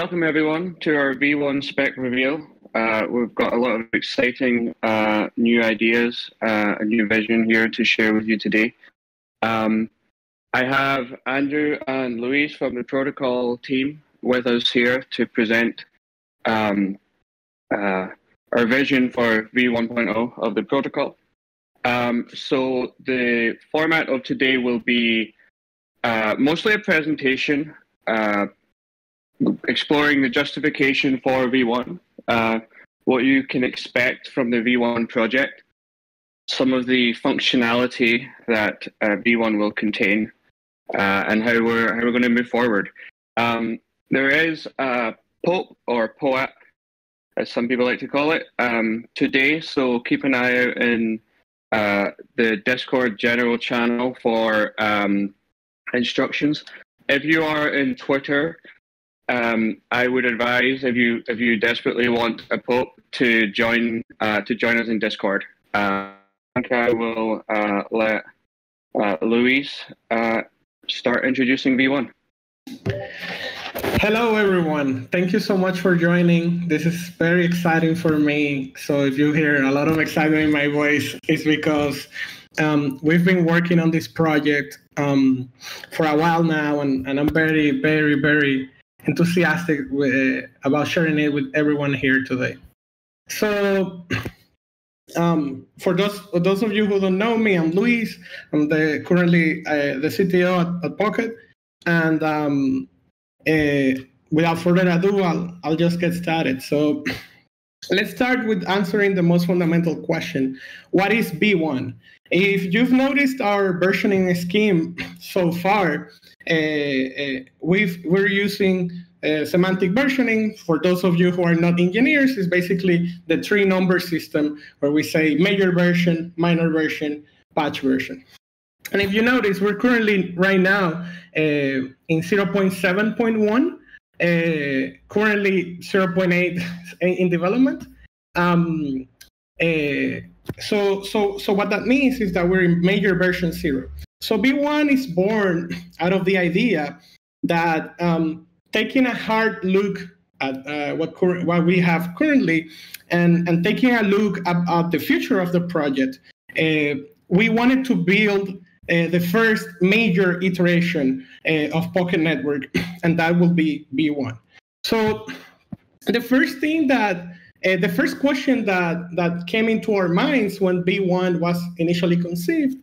Welcome everyone to our V1 Spec Reveal. We've got a lot of exciting new ideas, a new vision here to share with you today. I have Andrew and Luis from the protocol team with us here to present our vision for V1.0 of the protocol. So the format of today will be mostly a presentation, exploring the justification for V1, what you can expect from the V1 project, some of the functionality that V1 will contain, and how we're going to move forward. There is a POP or POAP, as some people like to call it, today, so keep an eye out in the Discord general channel for instructions. If you are in Twitter, I would advise, if you desperately want a POP, to join us in Discord. I think I will let Luis start introducing V1. Hello, everyone. Thank you so much for joining. This is very exciting for me. So if you hear a lot of excitement in my voice, it's because we've been working on this project for a while now, and I'm very, very, very enthusiastic about sharing it with everyone here today. So for those of you who don't know me, I'm Luis. I'm currently the CTO at Pocket. And without further ado, I'll just get started. So let's start with answering the most fundamental question. What is V1? If you've noticed our versioning scheme so far, we're using semantic versioning. For those of you who are not engineers, it's basically the 3-number system where we say major version, minor version, patch version. And if you notice, we're currently right now in 0.7.1, currently 0.8 in development. So what that means is that we're in major version 0. So V1 is born out of the idea that taking a hard look at what we have currently and taking a look at the future of the project, we wanted to build the first major iteration of Pocket Network, and that will be V1. So the first thing the first question that came into our minds when V1 was initially conceived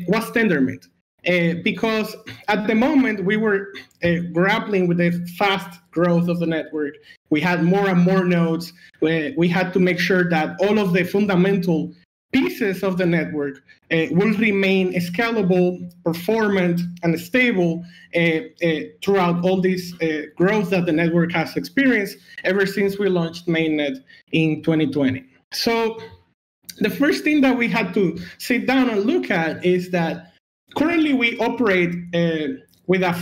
was Tendermint. Because at the moment we were grappling with the fast growth of the network. We had more and more nodes. We had to make sure that all of the fundamental pieces of the network will remain scalable, performant, and stable throughout all this growth that the network has experienced ever since we launched mainnet in 2020. So the first thing that we had to sit down and look at is that currently we operate with a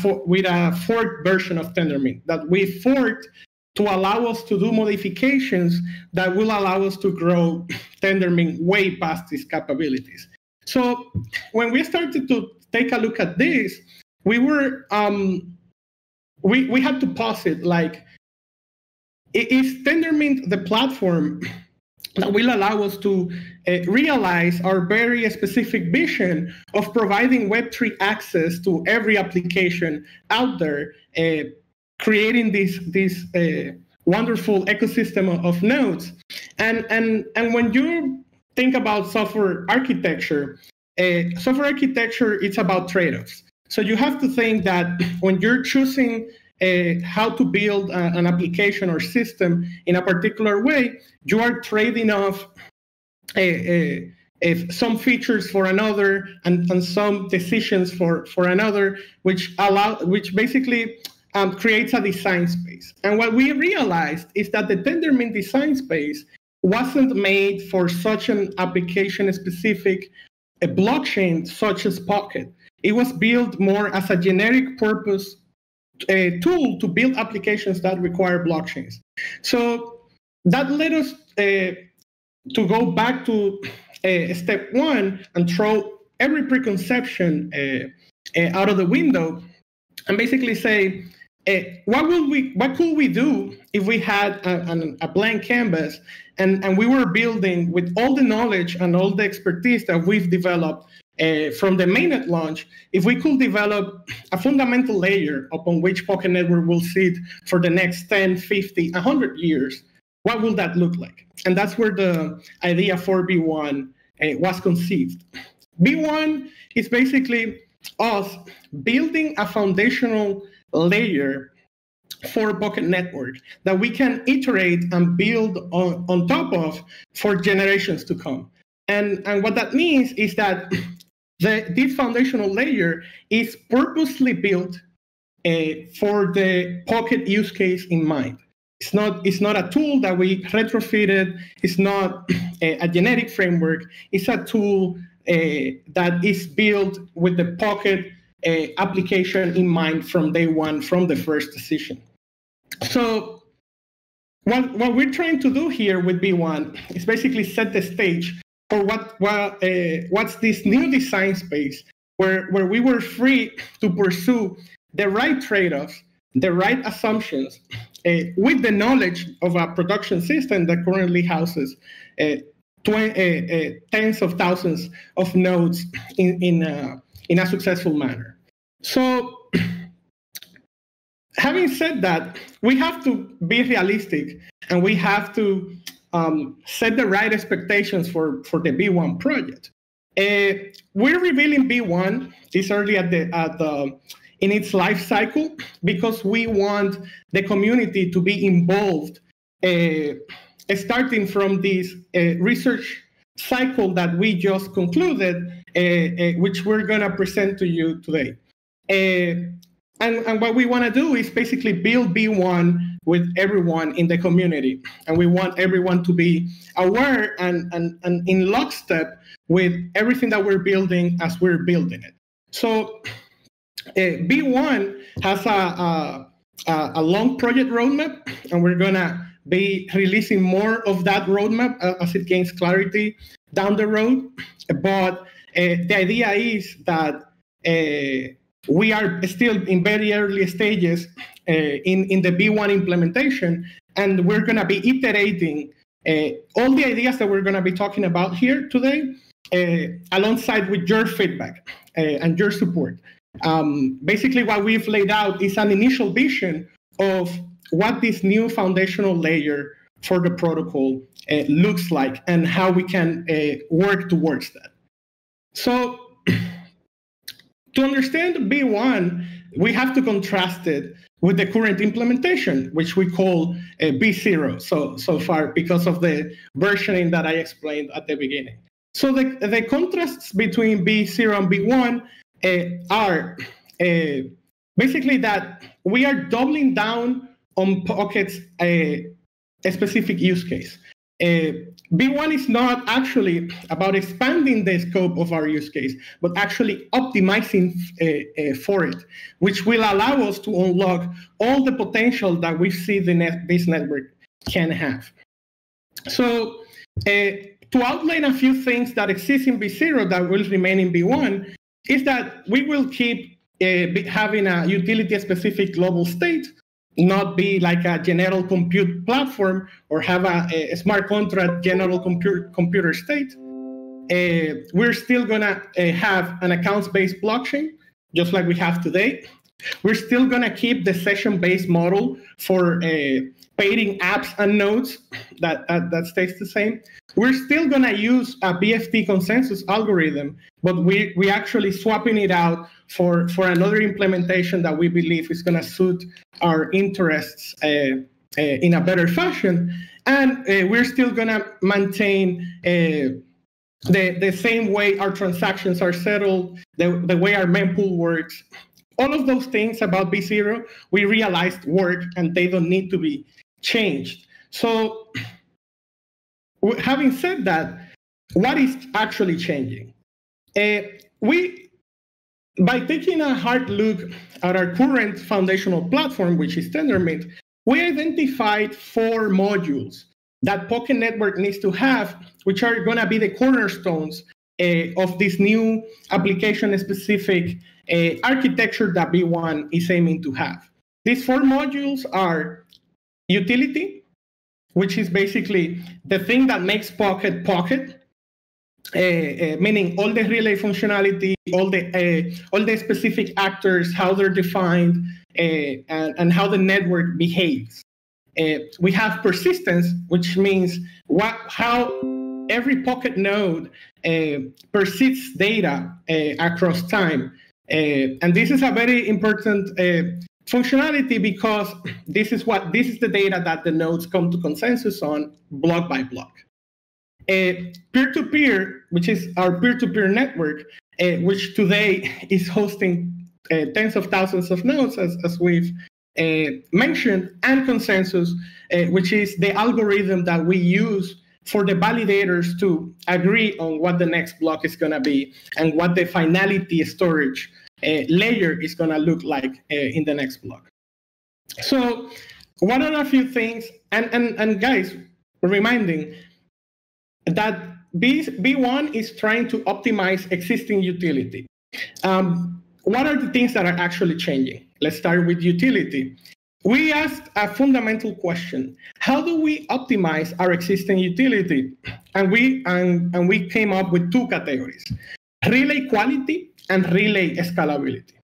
forked version of Tendermint that we forked to allow us to do modifications that will allow us to grow Tendermint way past its capabilities. So when we started to take a look at this, we were we had to pause it. Like, is Tendermint the platform that will allow us to realize our very specific vision of providing Web3 access to every application out there, creating this wonderful ecosystem of nodes? And when you think about software architecture, it's about trade-offs. So you have to think that when you're choosing how to build an application or system in a particular way, you are trading off some features for another and some decisions for another, which basically creates a design space. And what we realized is that the Tendermint design space wasn't made for such an application-specific blockchain such as Pocket. It was built more as a generic purpose tool to build applications that require blockchains. So that led us to go back to step one and throw every preconception out of the window and basically say, what could we do if we had a blank canvas and we were building with all the knowledge and all the expertise that we've developed from the mainnet launch, if we could develop a fundamental layer upon which Pocket Network will sit for the next 10, 50, 100 years, what will that look like? And that's where the idea for B1 was conceived. B1 is basically us building a foundational layer for Pocket Network that we can iterate and build on top of for generations to come. And what that means is that this foundational layer is purposely built for the Pocket use case in mind. It's not a tool that we retrofitted. It's not a genetic framework. It's a tool that is built with the Pocket application in mind from day one, from the first decision. So what we're trying to do here with B1 is basically set the stage for what's this new design space where we were free to pursue the right trade-offs, the right assumptions, with the knowledge of a production system that currently houses tens of thousands of nodes in a successful manner. So having said that, we have to be realistic and we have to set the right expectations for the B1 project. We're revealing B1 this early in its life cycle because we want the community to be involved, starting from this research cycle that we just concluded, which we're going to present to you today. And what we want to do is basically build B1 with everyone in the community. And we want everyone to be aware and in lockstep with everything that we're building as we're building it. So B1 has a long project roadmap, and we're going to be releasing more of that roadmap as it gains clarity down the road. But the idea is that we are still in very early stages in the B1 implementation, and we're going to be iterating all the ideas that we're going to be talking about here today alongside with your feedback and your support. Basically, what we've laid out is an initial vision of what this new foundational layer for the protocol looks like and how we can work towards that. So to understand B1, we have to contrast it with the current implementation, which we call B0 so far because of the versioning that I explained at the beginning. So the contrasts between B0 and B1 are basically that we are doubling down on Pocket's a specific use case. B1 is not actually about expanding the scope of our use case, but actually optimizing for it, which will allow us to unlock all the potential that we see this network can have. So to outline a few things that exist in B0 that will remain in B1 is that we will keep having a utility-specific global state, not be like a general compute platform or have a smart contract general computer state. We're still going to have an accounts-based blockchain, just like we have today. We're still going to keep the session-based model for pairing apps and nodes. That stays the same. We're still going to use a BFT consensus algorithm, but we're actually swapping it out for another implementation that we believe is going to suit our interests in a better fashion. And we're still going to maintain the same way our transactions are settled, the way our mempool works. All of those things about B0, we realized work and they don't need to be changed. So having said that, what is actually changing? By taking a hard look at our current foundational platform, which is Tendermint, we identified 4 modules that Pocket Network needs to have, which are going to be the cornerstones of this new application-specific architecture that B1 is aiming to have. These 4 modules are utility, which is basically the thing that makes Pocket Pocket, meaning all the relay functionality, all the specific actors, how they're defined, and how the network behaves. We have persistence, which means how every Pocket node persists data across time. And this is a very important functionality because this is the data that the nodes come to consensus on block by block. Peer-to-peer, which is our peer-to-peer network, which today is hosting tens of thousands of nodes, as we've mentioned, and consensus, which is the algorithm that we use for the validators to agree on what the next block is going to be and what the finality storage layer is going to look like in the next block. So what are a few things, and guys, reminding that V1 is trying to optimize existing utility. What are the things that are actually changing? Let's start with utility. We asked a fundamental question: how do we optimize our existing utility? And we came up with 2 categories: relay quality and relay scalability.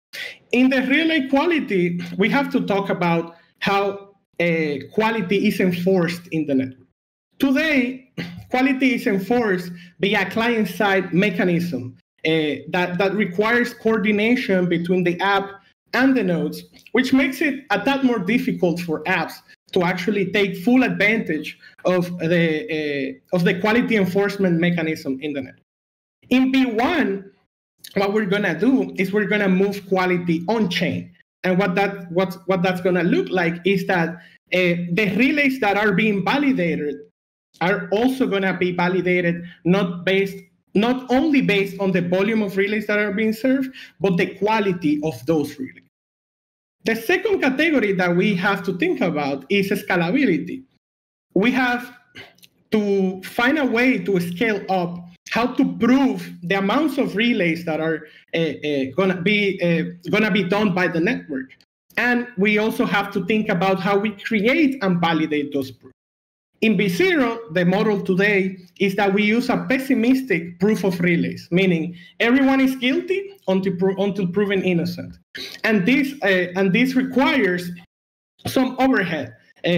In the relay quality, we have to talk about how quality is enforced in the network. Today, quality is enforced via client-side mechanism that requires coordination between the app and the nodes, which makes it a tad more difficult for apps to actually take full advantage of the quality enforcement mechanism in the network. In V1, what we're gonna do is we're gonna move quality on chain, and what that's gonna look like is that the relays that are being validated are also gonna be validated not only based on the volume of relays that are being served, but the quality of those relays. The second category that we have to think about is scalability. We have to find a way to scale up how to prove the amounts of relays that are gonna be done by the network. And we also have to think about how we create and validate those proofs. In V0, the model today is that we use a pessimistic proof of relays, meaning everyone is guilty until proven innocent. And this requires some overhead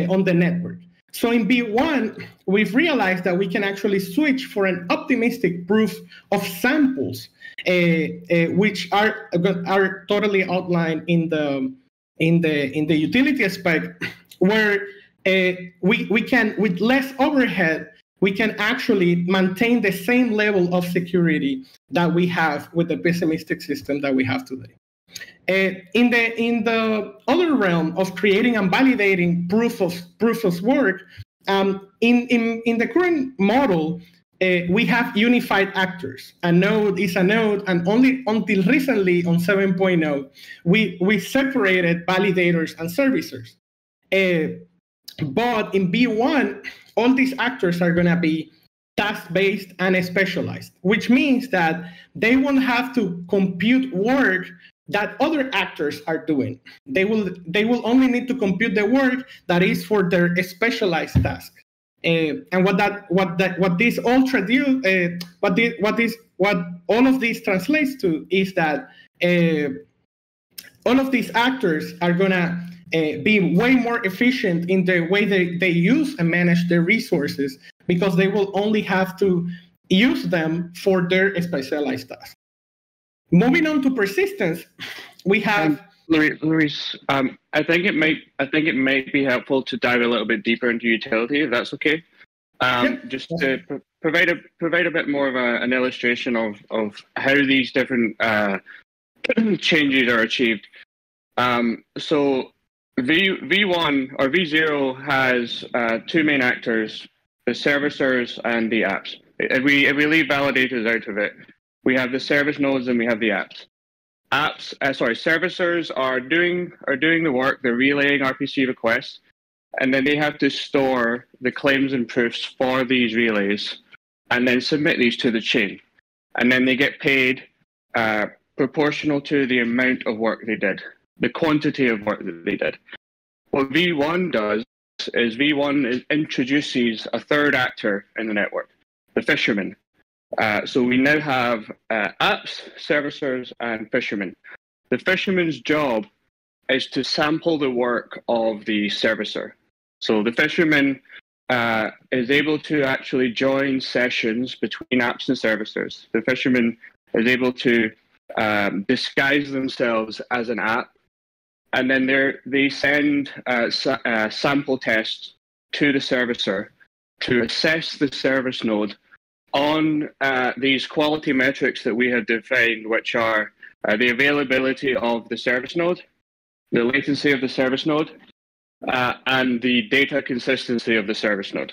on the network. So in V1, we've realized that we can actually switch for an optimistic proof of samples, which are totally outlined in the utility spec, where we can, with less overhead, we can actually maintain the same level of security that we have with the pessimistic system that we have today. In the other realm of creating and validating proof of work, in the current model, we have unified actors. A node is a node, and only until recently on 7.0, we separated validators and servicers. But in V1, all these actors are going to be task-based and specialized, which means that they won't have to compute work that other actors are doing. They will only need to compute the work that is for their specialized task. And what all of this translates to is that all of these actors are gonna be way more efficient in the way they use and manage their resources, because they will only have to use them for their specialized tasks. Moving on to persistence, we have Luis. I think it might be helpful to dive a little bit deeper into utility, if that's okay. Just to provide a bit more of an illustration of how these different changes are achieved. So V1 or V0 has 2 main actors: the servicers and the apps. If we leave validators out of it, we have the service nodes and we have the apps. Servicers are doing the work. They're relaying RPC requests, and then they have to store the claims and proofs for these relays, and then submit these to the chain, and then they get paid proportional to the amount of work they did. the quantity of work that they did. What V1 does is V1 introduces a third actor in the network, the fisherman. So we now have apps, servicers, and fishermen. The fisherman's job is to sample the work of the servicer. So the fisherman is able to actually join sessions between apps and servicers. The fisherman is able to disguise themselves as an app, and then they send sample tests to the servicer to assess the service node on these quality metrics that we have defined, which are the availability of the service node, the latency of the service node, and the data consistency of the service node.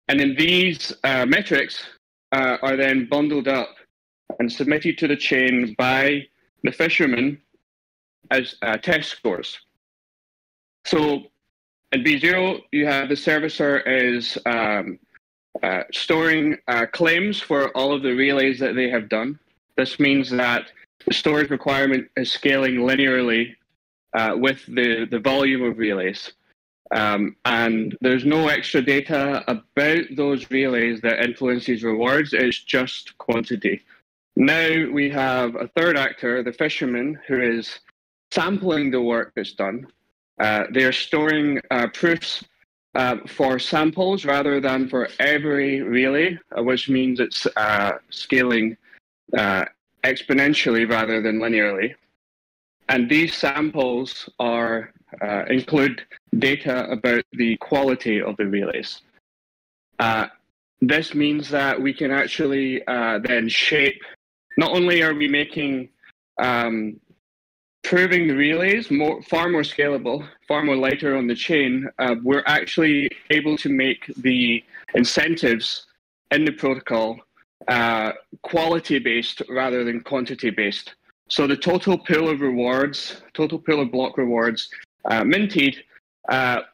And then these metrics are then bundled up and submitted to the chain by the fisherman as test scores. So in V0, you have the servicer is storing claims for all of the relays that they have done. This means that the storage requirement is scaling linearly with the volume of relays. And there's no extra data about those relays that influences rewards. It's just quantity. Now we have a third actor, the fisherman, who is sampling the work that's done. They're storing proofs for samples rather than for every relay, which means it's scaling exponentially rather than linearly. And these samples are include data about the quality of the relays. This means that we can actually then shape, not only are we making proving the relays far more scalable, far more lighter on the chain, we're actually able to make the incentives in the protocol quality-based rather than quantity-based. So the total pool of rewards, total pool of block rewards minted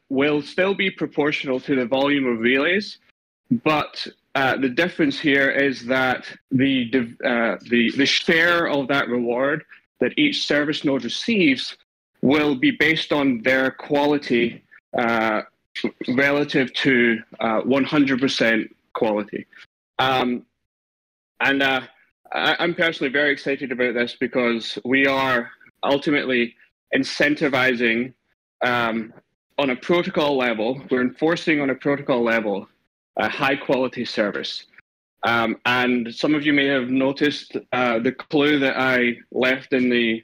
will still be proportional to the volume of relays, but the difference here is that the share of that reward that each service node receives will be based on their quality relative to 100% quality. I'm personally very excited about this because we are ultimately incentivizing on a protocol level, we're enforcing on a protocol level a high quality service. And some of you may have noticed the clue that I left in the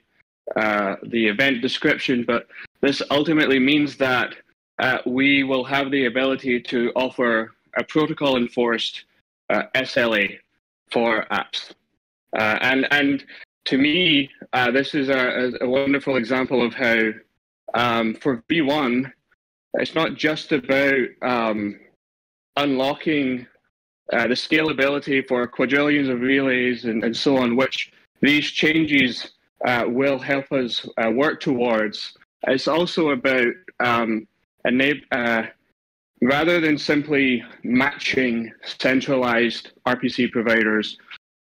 event description, but this ultimately means that we will have the ability to offer a protocol enforced SLA for apps. And to me, this is a wonderful example of how for V1, it's not just about unlocking the scalability for quadrillions of relays and so on, which these changes will help us work towards. It's also about rather than simply matching centralized RPC providers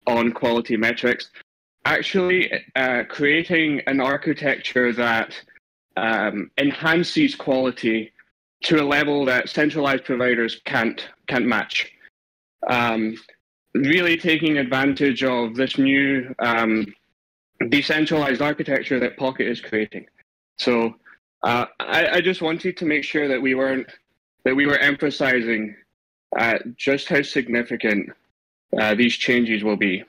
on quality metrics, actually creating an architecture that enhances quality to a level that centralized providers can't match. Really taking advantage of this new decentralized architecture that Pocket is creating. So I just wanted to make sure that we were emphasizing just how significant these changes will be.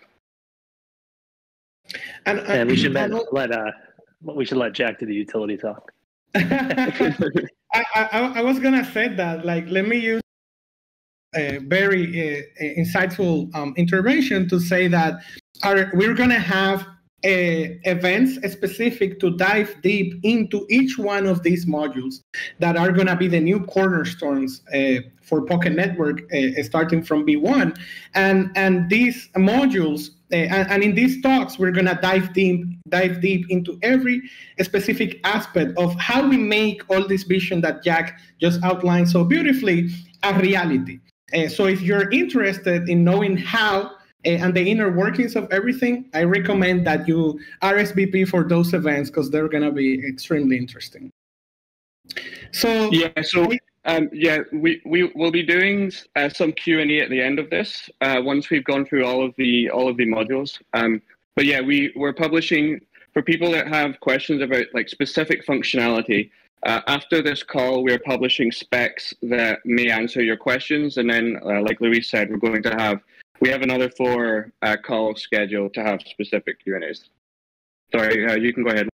And we should let Jack do the utility talk. I was gonna say that, like, let me use a very insightful intervention to say that we're gonna have events specific to dive deep into each one of these modules that are gonna be the new cornerstones for Pocket Network starting from V1, and these modules. And in these talks, we're going to dive deep into every specific aspect of how we make all this vision that Jack just outlined so beautifully a reality. So if you're interested in knowing how and the inner workings of everything, I recommend that you RSVP for those events because they're going to be extremely interesting. So we will be doing some Q&A at the end of this once we've gone through all of the modules. But yeah, we're publishing for people that have questions about like specific functionality. After this call, we're publishing specs that may answer your questions, and then, like Luis said, we have another 4 calls scheduled to have specific Q&As. Sorry, you can go ahead.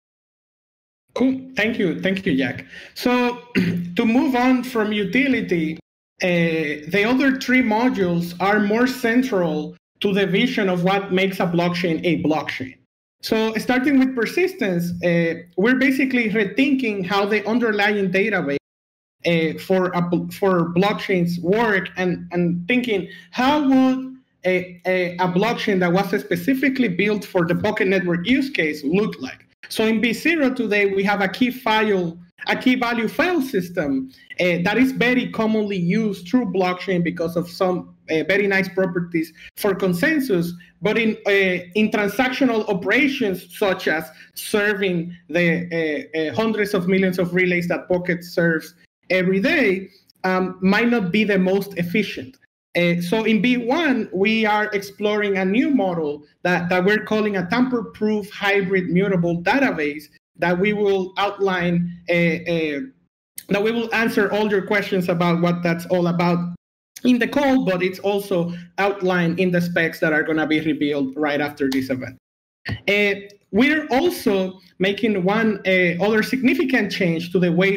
Cool. Thank you, Jack. So to move on from utility, the other 3 modules are more central to the vision of what makes a blockchain a blockchain. So starting with persistence, we're basically rethinking how the underlying database for blockchains work, and thinking how would a blockchain that was specifically built for the bucket network use case look like. So in B0 today, we have a key value file system that is very commonly used through blockchain because of some very nice properties for consensus. But in transactional operations, such as serving the hundreds of millions of relays that Pocket serves every day, might not be the most efficient. So in B1, we are exploring a new model that we're calling a tamper-proof hybrid mutable database that we will outline, that we will answer all your questions about what that's all about in the call, but it's also outlined in the specs that are going to be revealed right after this event. We're also making one other significant change to the way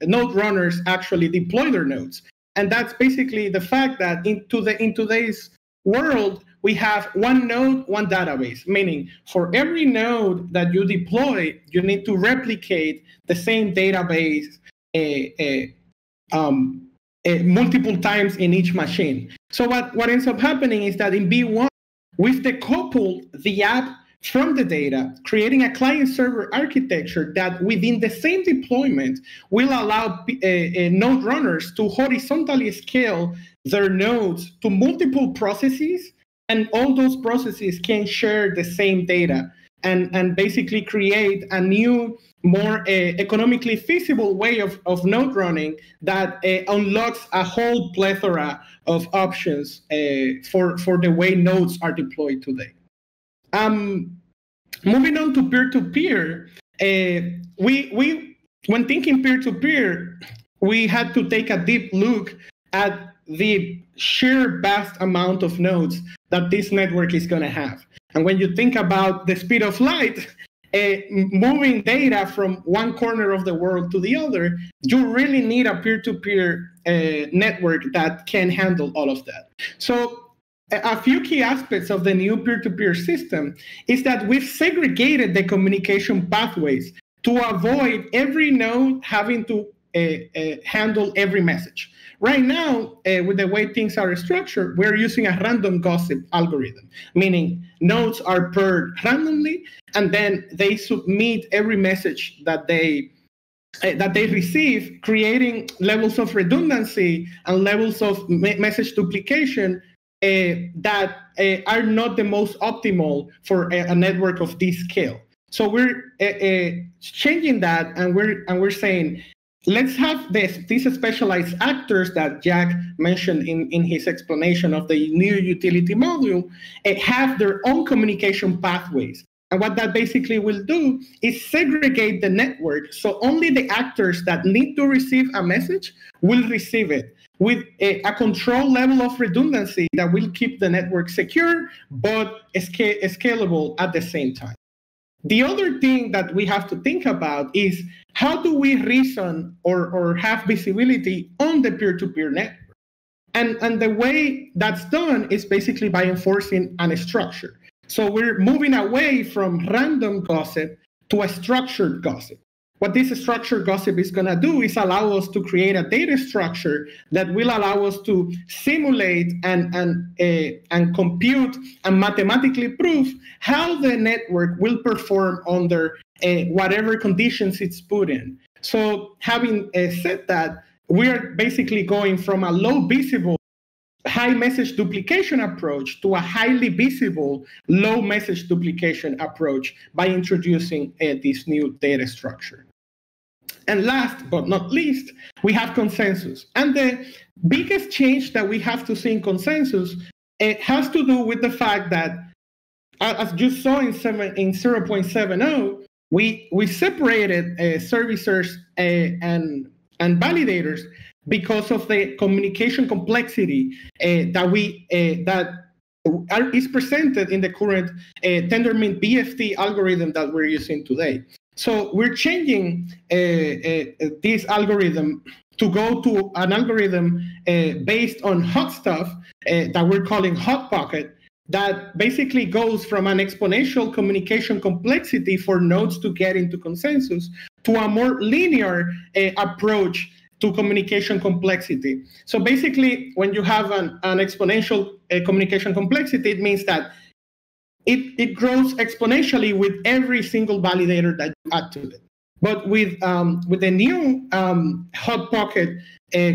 node runners actually deploy their nodes. And that's basically the fact that in today's world, we have one node, one database, meaning for every node that you deploy, you need to replicate the same database multiple times in each machine. So what ends up happening is that in B1, we've decoupled the app from the data, creating a client-server architecture that within the same deployment will allow node runners to horizontally scale their nodes to multiple processes, and all those processes can share the same data and basically create a new, more economically feasible way of node running that unlocks a whole plethora of options for the way nodes are deployed today. Moving on to peer-to-peer, when thinking peer-to-peer, we had to take a deep look at the sheer vast amount of nodes that this network is going to have. And when you think about the speed of light, moving data from one corner of the world to the other, you really need a peer-to-peer network that can handle all of that. So a few key aspects of the new peer-to-peer system is that we've segregated the communication pathways to avoid every node having to handle every message. Right now, with the way things are structured, we're using a random gossip algorithm, meaning nodes are paired randomly, and then they submit every message that they receive, creating levels of redundancy and levels of message duplication that are not the most optimal for a network of this scale. So we're changing that, and we're saying, let's have these specialized actors that Jack mentioned in his explanation of the new utility module have their own communication pathways. And what that basically will do is segregate the network, so only the actors that need to receive a message will receive it, with a control level of redundancy that will keep the network secure but scalable at the same time. The other thing that we have to think about is how do we reason or have visibility on the peer-to-peer network? And the way that's done is basically by enforcing a structure. So we're moving away from random gossip to a structured gossip. What this structured gossip is going to do is allow us to create a data structure that will allow us to simulate and compute and mathematically prove how the network will perform under whatever conditions it's put in. So having said that, we are basically going from a low visible high message duplication approach to a highly visible low message duplication approach by introducing this new data structure. And last but not least, we have consensus. And the biggest change that we have to see in consensus has to do with the fact that, as you saw in 0.70, we separated servicers and validators because of the communication complexity that is presented in the current Tendermint BFT algorithm that we're using today. So we're changing this algorithm to go to an algorithm based on hot stuff that we're calling hot pocket, that basically goes from an exponential communication complexity for nodes to get into consensus to a more linear approach to communication complexity. So basically, when you have an exponential communication complexity, it means that it grows exponentially with every single validator that you add to it. But with the new hot pocket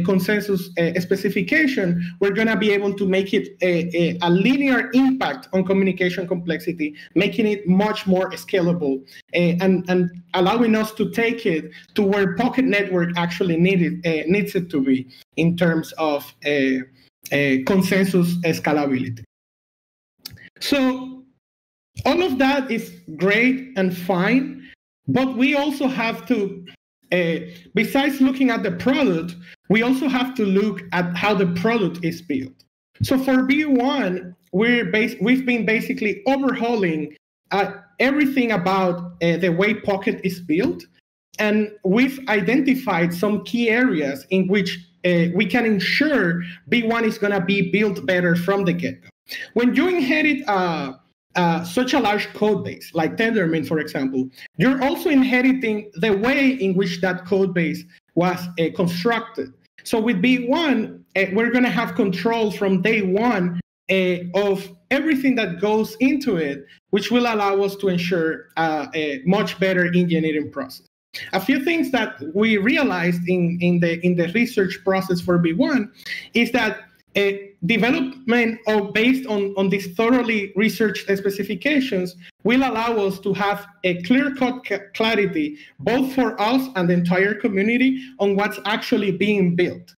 consensus specification, we're going to be able to make it a linear impact on communication complexity, making it much more scalable and allowing us to take it to where Pocket Network actually needs it to be in terms of consensus scalability. So all of that is great and fine. But we also have to, besides looking at the product, we also have to look at how the product is built. So for V1, we've been basically overhauling everything about the way Pocket is built, and we've identified some key areas in which we can ensure V1 is going to be built better from the get-go. When you inherit such a large code base, like Tendermint, for example, you're also inheriting the way in which that code base was constructed. So with V1, we're going to have control from day one of everything that goes into it, which will allow us to ensure a much better engineering process. A few things that we realized in the research process for V1 is that development based on these thoroughly researched specifications will allow us to have a clear-cut clarity, both for us and the entire community, on what's actually being built.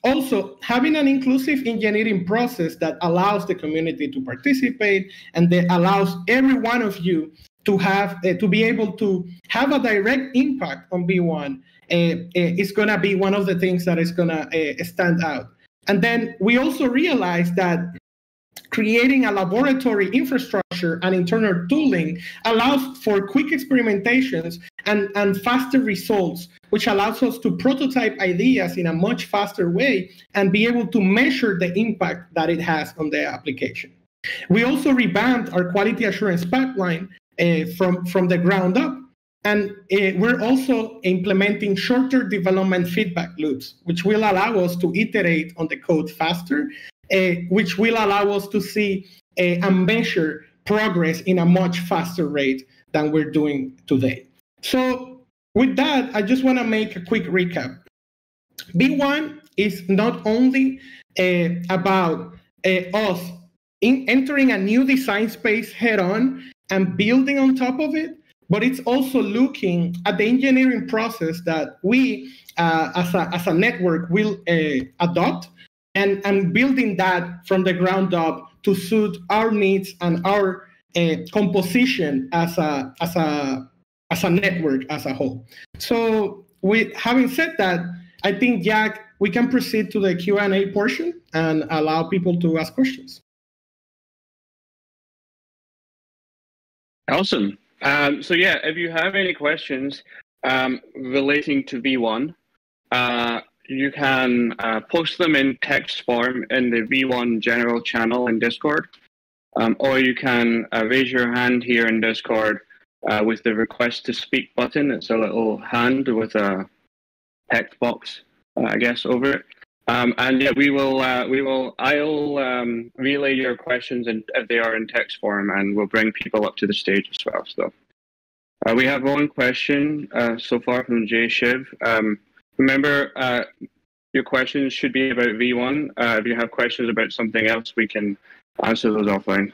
Also, having an inclusive engineering process that allows the community to participate and that allows every one of you to have to be able to have a direct impact on V1 is going to be one of the things that is going to stand out. And then we also realized that creating a laboratory infrastructure and internal tooling allows for quick experimentations and faster results, which allows us to prototype ideas in a much faster way and be able to measure the impact that it has on the application. We also revamped our quality assurance pipeline from the ground up. And we're also implementing shorter development feedback loops, which will allow us to iterate on the code faster, which will allow us to see and measure progress in a much faster rate than we're doing today. So with that, I just want to make a quick recap. V1 is not only about us entering a new design space head-on and building on top of it, but it's also looking at the engineering process that we, as a network, will adopt and building that from the ground up to suit our needs and our composition as a network as a whole. So, having said that, I think, Jack, we can proceed to the Q&A portion and allow people to ask questions. Awesome. So yeah, if you have any questions relating to V1, you can post them in text form in the V1 general channel in Discord, or you can raise your hand here in Discord with the request to speak button. It's a little hand with a text box, I guess, over it. And yeah, I'll relay your questions if they are in text form, and we'll bring people up to the stage as well. So we have one question so far from Jay Shiv. Remember, your questions should be about V1. If you have questions about something else, we can answer those offline.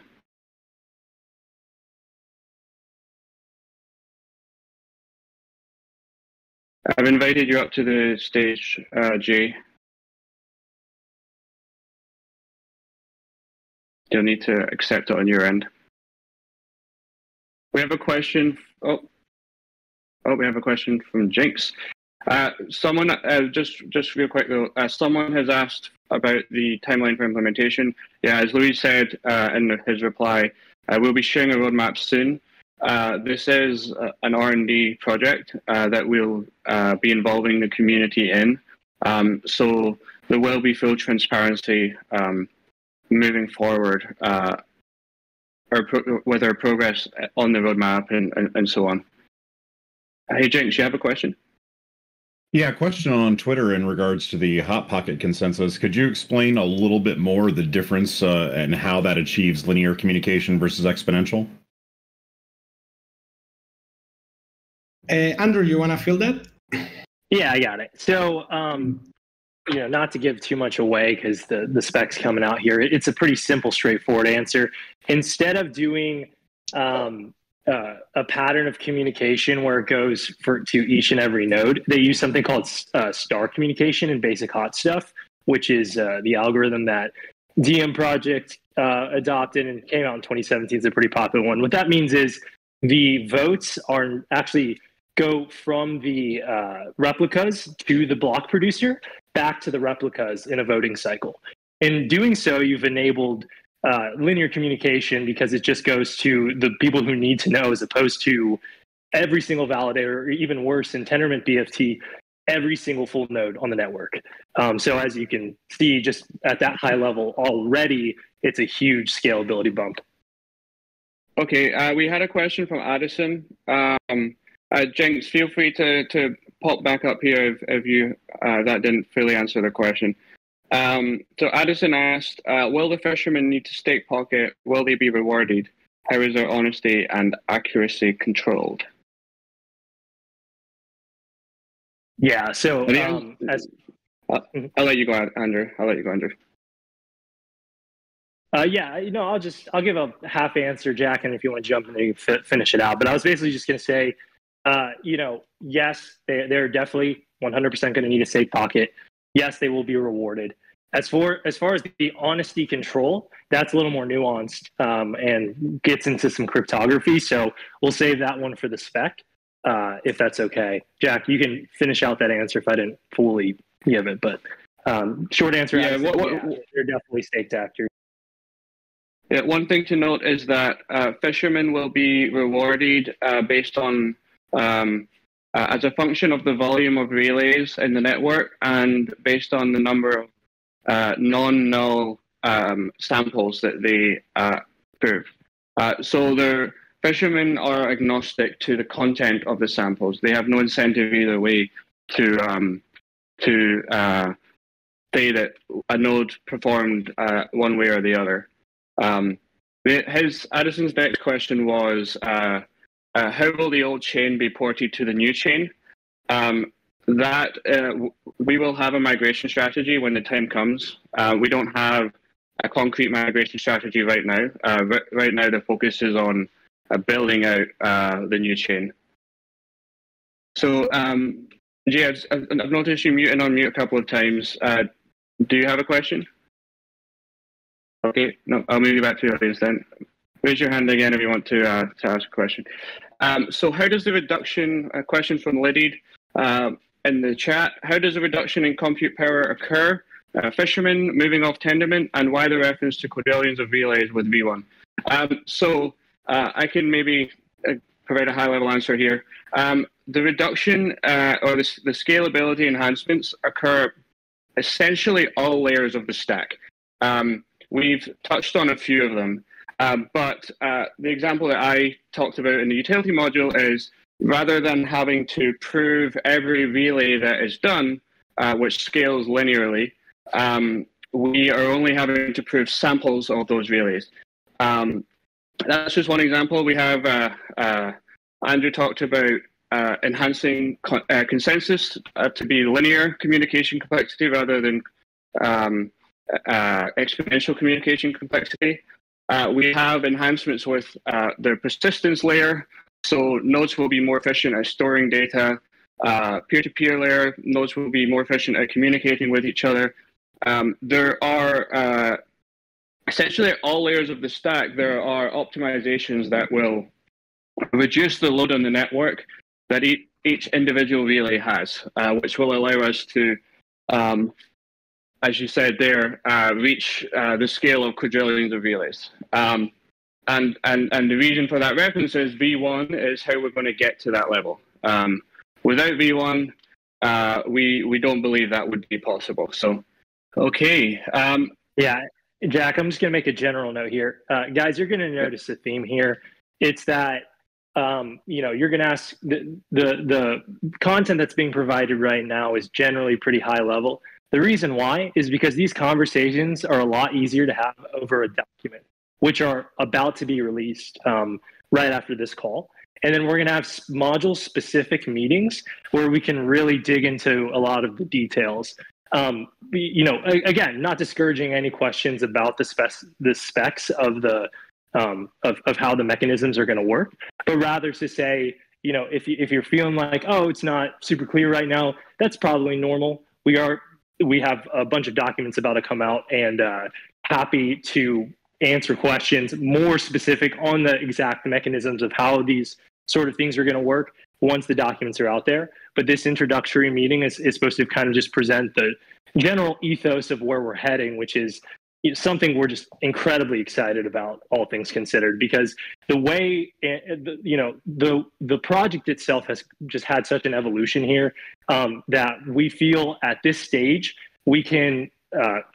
I've invited you up to the stage, Jay. You'll need to accept it on your end. We have a question. Oh, we have a question from Jinx. Someone, just real quick though, someone has asked about the timeline for implementation. Yeah, as Louis said in his reply, we'll be sharing a roadmap soon. This is an R&D project that we'll be involving the community in. So there will be full transparency moving forward with our progress on the roadmap and so on. Hey, Jinx, you have a question? Yeah, question on Twitter in regards to the Hot Pocket consensus. Could you explain a little bit more the difference and how that achieves linear communication versus exponential? Andrew, you want to fill that? Yeah, I got it. So, not to give too much away because the spec's coming out here, it's a pretty simple, straightforward answer. Instead of doing a pattern of communication where it goes to each and every node, they use something called star communication in basic hot stuff, which is the algorithm that DM Project adopted and came out in 2017. It's a pretty popular one. What that means is the votes are actually go from the replicas to the block producer back to the replicas in a voting cycle. In doing so, you've enabled linear communication because it just goes to the people who need to know, as opposed to every single validator, or even worse in Tendermint BFT, every single full node on the network. So as you can see, just at that high level already, it's a huge scalability bump. Okay, we had a question from Addison. Jinx, feel free to pop back up here if you that didn't fully answer the question. So Addison asked, will the fishermen need to stake pocket? Will they be rewarded? How is their honesty and accuracy controlled? Yeah, so I'll let you go, Andrew. I'll give a half answer, Jack, and if you want to jump in, you can finish it out. But I was basically just going to say, yes, they're definitely 100% going to need a safe pocket. Yes, they will be rewarded. As far as the honesty control, that's a little more nuanced and gets into some cryptography. So we'll save that one for the spec, if that's okay. Jack, you can finish out that answer if I didn't fully give it. But short answer, they're definitely staked actors. Yeah, one thing to note is that fishermen will be rewarded based on as a function of the volume of relays in the network and based on the number of non-null samples that they prove. So the fishermen are agnostic to the content of the samples. They have no incentive either way to say that a node performed one way or the other. Addison's next question was, how will the old chain be ported to the new chain? We will have a migration strategy when the time comes. We don't have a concrete migration strategy right now. Right now, the focus is on building out the new chain. So, Jay, I've noticed you mute and unmute a couple of times. Do you have a question? Okay, no, I'll move you back to the audience then. Raise your hand again if you want to ask a question. So how does the reduction, a question from Liddy in the chat, how does the reduction in compute power occur? Fishermen moving off Tendermint, and why the reference to quadrillions of relays with V1? I can maybe provide a high-level answer here. The reduction or the scalability enhancements occur essentially all layers of the stack. We've touched on a few of them, but the example that I talked about in the utility module is rather than having to prove every relay that is done, which scales linearly, we are only having to prove samples of those relays. That's just one example. We have, Andrew talked about enhancing consensus to be linear communication complexity rather than exponential communication complexity. We have enhancements with the persistence layer, so nodes will be more efficient at storing data. Peer-to-peer layer, nodes will be more efficient at communicating with each other. There are essentially at all layers of the stack, there are optimizations that will reduce the load on the network that each individual relay has, which will allow us to, as you said there, reach the scale of quadrillions of relays. And the reason for that reference is V1 is how we're going to get to that level. Without V1, we don't believe that would be possible. So, okay. Yeah, Jack, I'm just going to make a general note here. Guys, you're going to notice a theme here. It's that, you're going to ask, the content that's being provided right now is generally pretty high level. The reason why is because these conversations are a lot easier to have over a document, which are about to be released right after this call. And then we're going to have module-specific meetings where we can really dig into a lot of the details. Again, not discouraging any questions about the specs of the of how the mechanisms are going to work, but rather to say, if you're feeling like, oh, it's not super clear right now, that's probably normal. We have a bunch of documents about to come out, and happy to answer questions more specific on the exact mechanisms of how these sort of things are going to work once the documents are out there. But this introductory meeting is supposed to kind of just present the general ethos of where we're heading, which is something we're just incredibly excited about, all things considered, because the way, the project itself has just had such an evolution here that we feel at this stage we can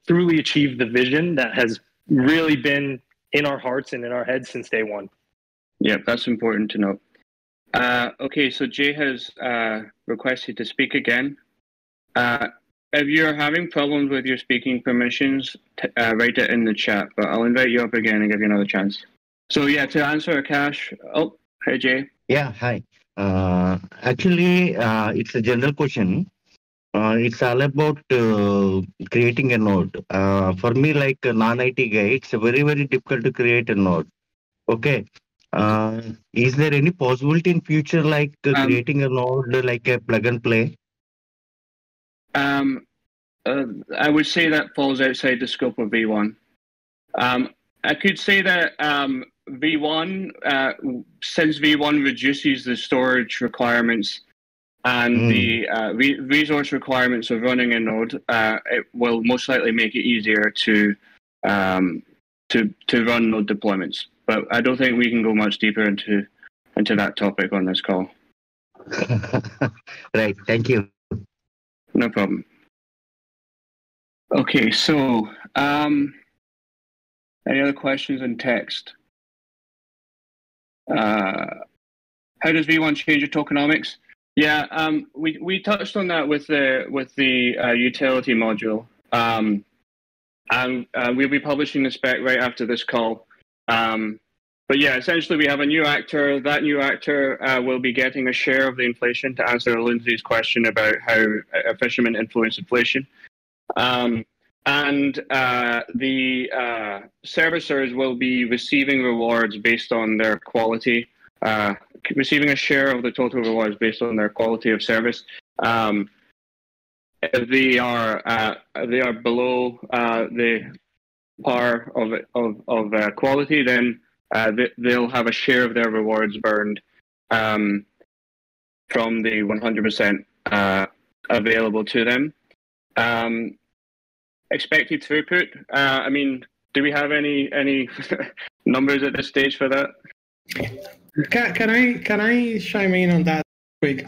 truly achieve the vision that has really been in our hearts and in our heads since day one. Yeah, that's important to know. Okay, so Jay has requested to speak again. If you're having problems with your speaking permissions, write it in the chat, but I'll invite you up again and give you another chance. So yeah, to answer Akash, oh, hi Jay. Yeah, hi. Actually, it's a general question. It's all about creating a node. For me, like a non-IT guy, it's very, very difficult to create a node. Okay. Is there any possibility in future like creating a node like a plug and play? I would say that falls outside the scope of V1. I could say that V1, since V1 reduces the storage requirements and the resource requirements of running a node, it will most likely make it easier to run node deployments. But I don't think we can go much deeper into that topic on this call. Right. Thank you. No problem. Okay, so any other questions in text? How does V1 change your tokenomics? Yeah, we touched on that with the utility module, and we'll be publishing the spec right after this call. But yeah, essentially we have a new actor. That new actor will be getting a share of the inflation, to answer Lindsay's question about how fishermen influence inflation. And the servicers will be receiving rewards based on their quality, receiving a share of the total rewards based on their quality of service. If they are below the par of quality, then they'll have a share of their rewards burned from the 100% available to them. Expected throughput. I mean, do we have any numbers at this stage for that? Can I chime in on that quick?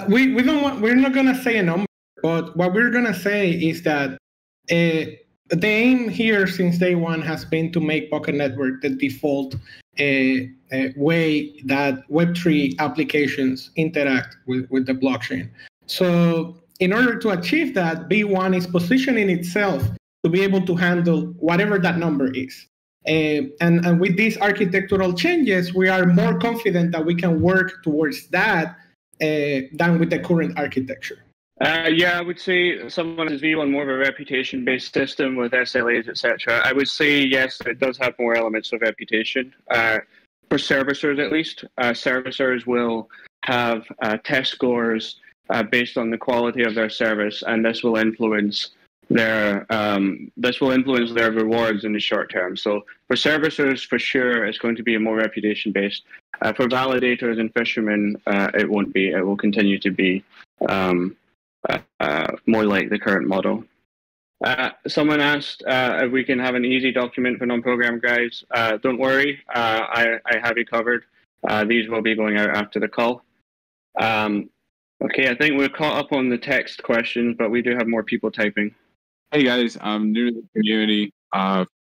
We're not gonna say a number, but what we're gonna say is that the aim here since day one has been to make Pocket Network the default way that Web3 applications interact with the blockchain. So in order to achieve that, V1 is positioning itself to be able to handle whatever that number is. And with these architectural changes, we are more confident that we can work towards that than with the current architecture. Yeah, I would say someone is V1 more of a reputation-based system with SLAs, etc. I would say yes, it does have more elements of reputation. For servicers, at least, servicers will have test scores based on the quality of their service, and this will influence their rewards in the short term. So for servicers, for sure, it's going to be more reputation-based. For validators and fishermen, it won't be. It will continue to be more like the current model. Someone asked if we can have an easy document for non-programmer guys. Don't worry, I have you covered. These will be going out after the call. Okay, I think we're caught up on the text questions, but we do have more people typing. Hey guys, I'm new to the community.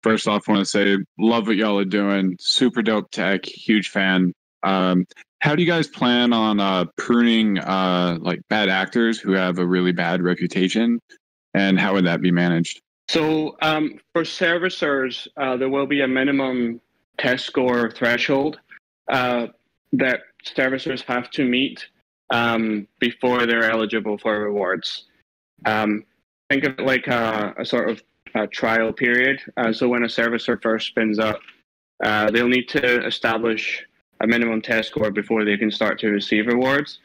First off, I want to say, love what y'all are doing. Super dope tech, huge fan. How do you guys plan on pruning like bad actors who have a really bad reputation, and how would that be managed? So for servicers, there will be a minimum test score threshold that servicers have to meet before they're eligible for rewards. Think of it like a sort of a trial period. So when a servicer first spins up, they'll need to establish a minimum test score before they can start to receive rewards.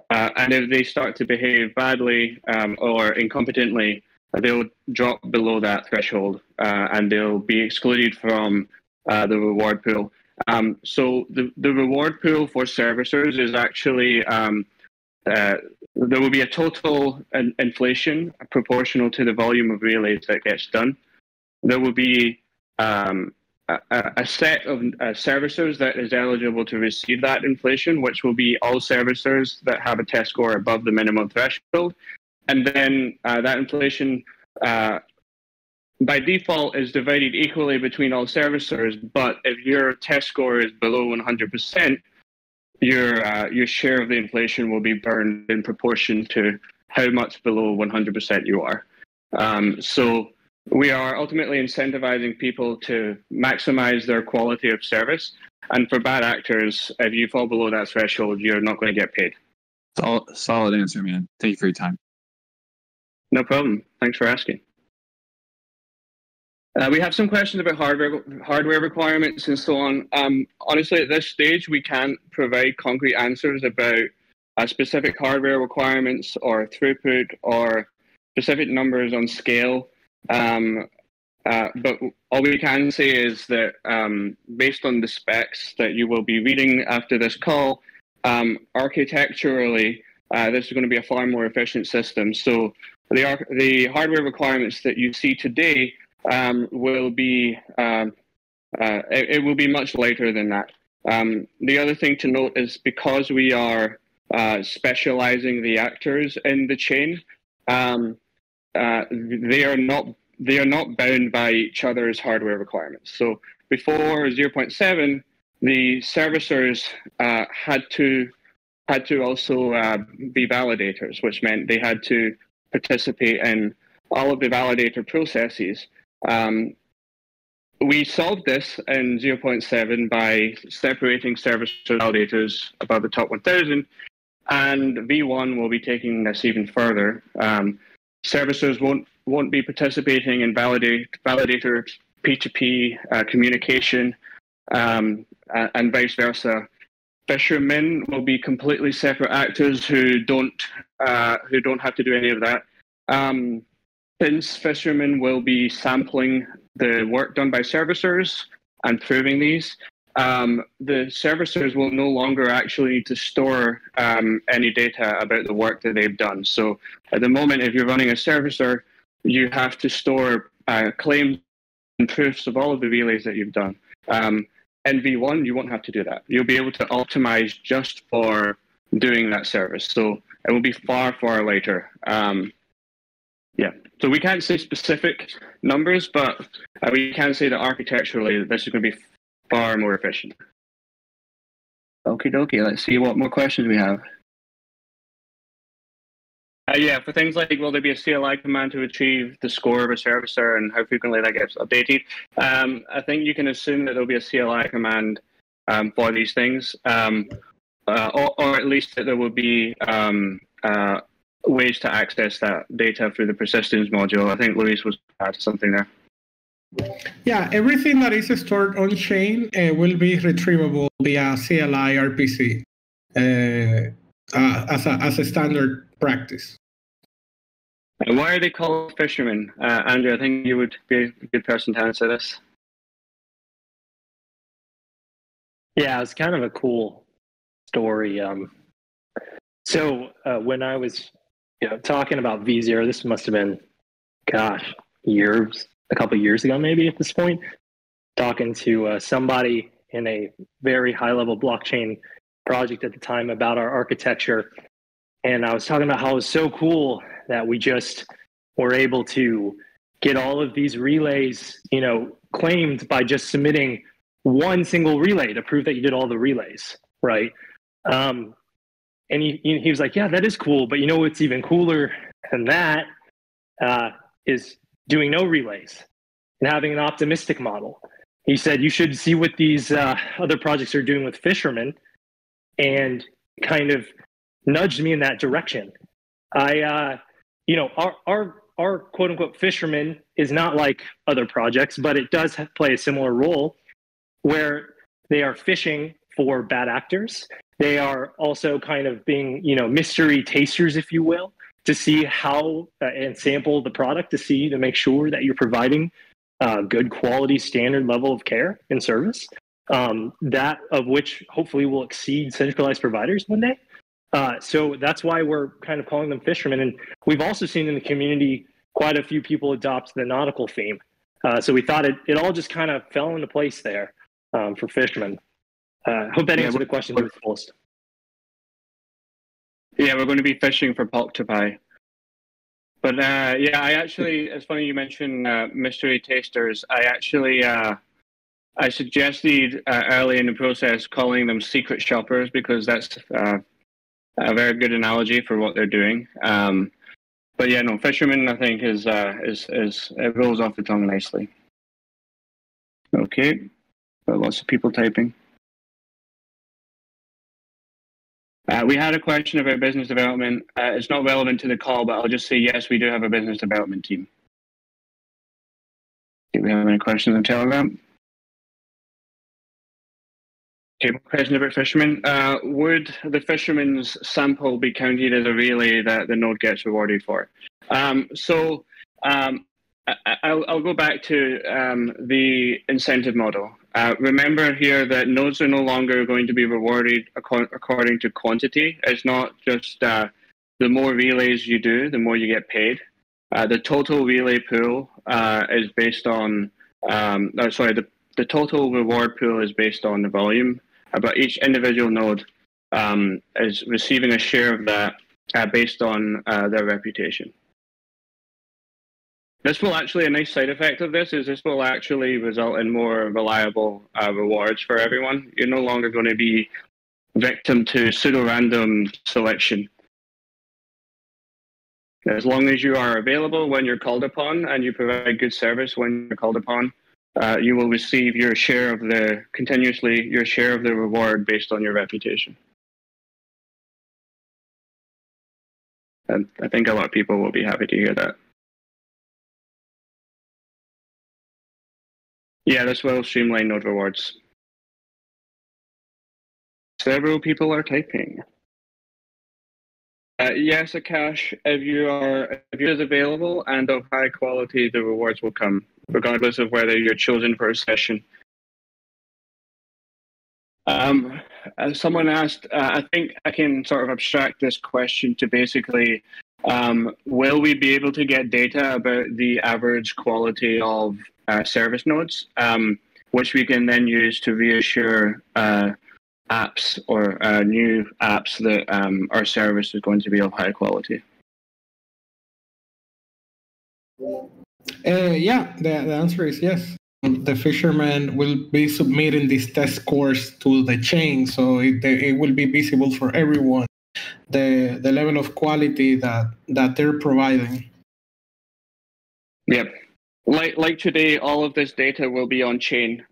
And if they start to behave badly or incompetently, they'll drop below that threshold and they'll be excluded from the reward pool. So the reward pool for servicers is actually there will be a total inflation proportional to the volume of relays that gets done. There will be a set of servicers that is eligible to receive that inflation, which will be all servicers that have a test score above the minimum threshold. And then that inflation, by default, is divided equally between all servicers. But if your test score is below 100%, your share of the inflation will be burned in proportion to how much below 100% you are. So we are ultimately incentivizing people to maximize their quality of service. And for bad actors, if you fall below that threshold, you're not going to get paid. Solid answer, man. Thank you for your time. No problem. Thanks for asking. We have some questions about hardware requirements and so on. Honestly, at this stage, we can't provide concrete answers about specific hardware requirements or throughput or specific numbers on scale. But all we can say is that based on the specs that you will be reading after this call, architecturally, this is going to be a far more efficient system. So the hardware requirements that you see today will be it will be much lighter than that. The other thing to note is because we are specializing the actors in the chain, they are not bound by each other's hardware requirements. So before 0.7, the servicers had to also be validators, which meant they had to participate in all of the validator processes. We solved this in 0.7 by separating servicer validators above the top 1,000, and V1 will be taking this even further. Servicers won't be participating in validator P2P communication, and vice versa. Fishermen will be completely separate actors who don't have to do any of that. Since fishermen will be sampling the work done by servicers and proving these, the servicers will no longer actually need to store any data about the work that they've done. So at the moment, if you're running a servicer, you have to store claims and proofs of all of the relays that you've done. In V1, you won't have to do that. You'll be able to optimize just for doing that service. So it will be far, far lighter. Yeah, so we can't say specific numbers, but we can say that architecturally, this is going to be far more efficient. Okie dokie, let's see what more questions we have. Yeah, for things like will there be a CLI command to achieve the score of a servicer and how frequently that gets updated? I think you can assume that there'll be a CLI command for these things, or at least that there will be ways to access that data through the persistence module. I think Luis was add something there. Yeah, everything that is stored on chain will be retrievable via CLI RPC as a standard practice. And why are they called fishermen? Andrew, I think you would be a good person to answer this. Yeah, it's kind of a cool story. So when I was talking about V0, this must have been, a couple years ago maybe at this point, talking to somebody in a very high-level blockchain project at the time about our architecture. And I was talking about how it was so cool that we just were able to get all of these relays, claimed by just submitting one single relay to prove that you did all the relays, right? And he was like, yeah, that is cool, but what's even cooler than that is doing no relays and having an optimistic model. He said, you should see what these other projects are doing with fishermen, and kind of nudged me in that direction. Our quote unquote fisherman is not like other projects, but it does play a similar role where they are fishing for bad actors. They are also kind of being, mystery tasters, if you will, to see how and sample the product to make sure that you're providing good quality standard level of care and service, that of which hopefully will exceed centralized providers one day. So that's why we're kind of calling them fishermen. And we've also seen in the community quite a few people adopt the nautical theme. So we thought it all just kind of fell into place there for fishermen. Hope that answered the question to the fullest. Yeah, we're going to be fishing for octopi. But I actually, it's funny you mentioned mystery tasters. I suggested early in the process calling them secret shoppers because that's a very good analogy for what they're doing. But yeah, no, fisherman I think is it rolls off the tongue nicely. Okay, got lots of people typing. We had a question about business development. It's not relevant to the call, but I'll just say yes, we do have a business development team. Do we have any questions on Telegram? Okay, question about fishermen. Would the fisherman's sample be counted as a relay that the node gets rewarded for? I'll go back to the incentive model. Remember here that nodes are no longer going to be rewarded according to quantity. It's not just the more relays you do, the more you get paid. The total relay pool is based on, the total reward pool is based on the volume, but each individual node is receiving a share of that based on their reputation. This will actually, a nice side effect of this is this will actually result in more reliable rewards for everyone. You're no longer going to be victim to pseudo-random selection. As long as you are available when you're called upon and you provide good service when you're called upon, you will receive your share of the reward based on your reputation. And I think a lot of people will be happy to hear that. Yeah, this will streamline node rewards. Several people are typing. Yes, Akash, if you're available and of high quality, the rewards will come, regardless of whether you're chosen for a session. Someone asked, I think I can sort of abstract this question to basically, will we be able to get data about the average quality of service nodes, which we can then use to reassure apps or new apps that our service is going to be of high quality? Yeah, the answer is yes. The fisherman will be submitting these test scores to the chain, so it will be visible for everyone the level of quality that they're providing. Yep. Like today, all of this data will be on chain.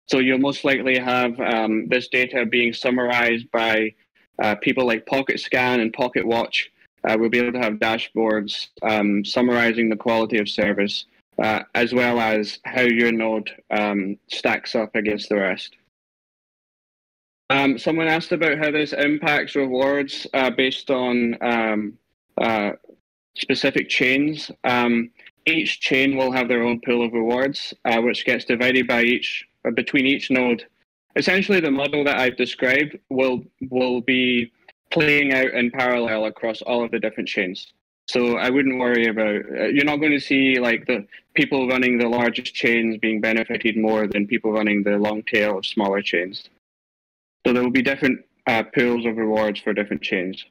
So you'll most likely have this data being summarized by people like Pocket Scan and Pocket Watch. We'll be able to have dashboards summarizing the quality of service, as well as how your node stacks up against the rest. Someone asked about how this impacts rewards based on specific chains. Each chain will have their own pool of rewards, which gets divided by between each node. Essentially, the model that I've described will be playing out in parallel across all of the different chains. So I wouldn't worry about, you're not going to see like the people running the largest chains being benefited more than people running the long tail of smaller chains. So there will be different pools of rewards for different chains.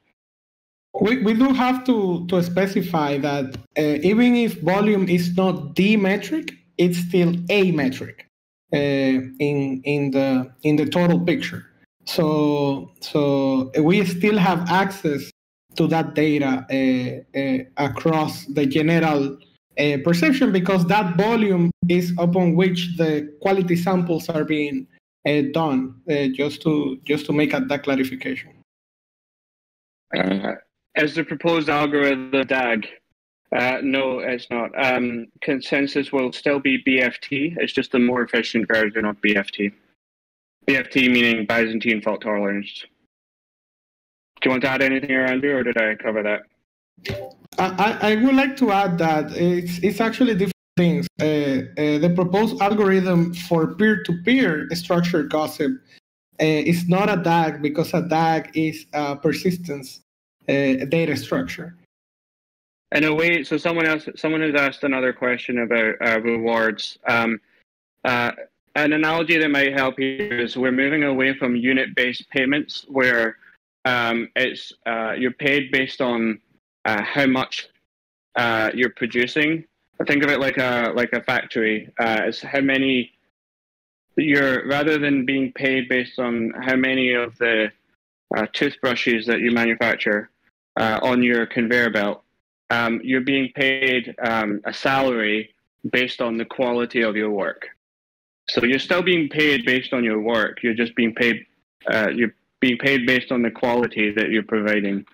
We do have to specify that even if volume is not the metric, it's still a metric in the total picture. So we still have access to that data across the general perception, because that volume is upon which the quality samples are being done. Just to make that clarification. As the proposed algorithm DAG, no, it's not. Consensus will still be BFT. It's just a more efficient version of BFT. BFT meaning Byzantine fault tolerance. Do you want to add anything, Andrew, or did I cover that? I would like to add that it's actually different things. The proposed algorithm for peer-to-peer structured gossip is not a DAG, because a DAG is a persistence data structure. In a way, so someone has asked another question about rewards. An analogy that might help here is we're moving away from unit-based payments, where it's you're paid based on how much you're producing. I think of it like a factory. It's how many rather than being paid based on how many of the toothbrushes that you manufacture on your conveyor belt. You're being paid a salary based on the quality of your work. So you're still being paid based on your work. You're just being paid. You're being paid based on the quality that you're providing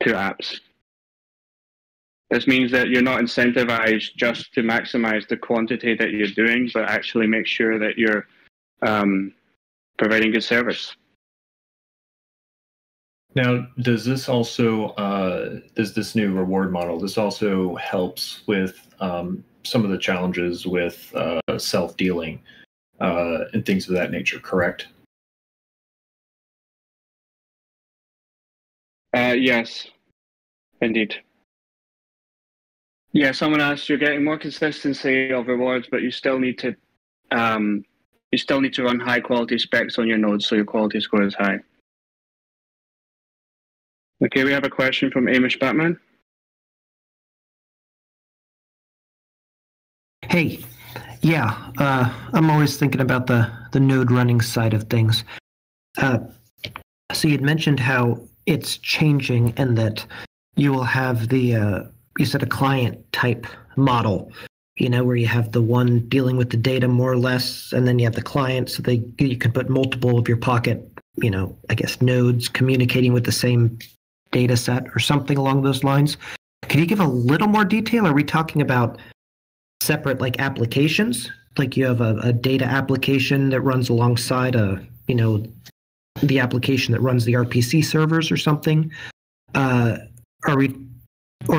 to apps. This means that you're not incentivized just to maximize the quantity that you're doing, but actually make sure that you're providing good service. Now, does this also, does this new reward model, this also helps with some of the challenges with self-dealing and things of that nature, correct? Yes, indeed. Yeah, someone asked, you're getting more consistency of rewards, but you still need to run high quality specs on your nodes so your quality score is high. Okay, we have a question from Amish Batman. Hey, yeah, I'm always thinking about the node running side of things. So you'd mentioned how it's changing and that you will have the, you said a client type model, you know, where you have the one dealing with the data more or less, and then you have the client, so you can put multiple of your Pocket, you know, I guess nodes communicating with the same data set or something along those lines. Can you give a little more detail? Are we talking about separate like applications? Like you have a data application that runs alongside you know, the application that runs the RPC servers or something? Or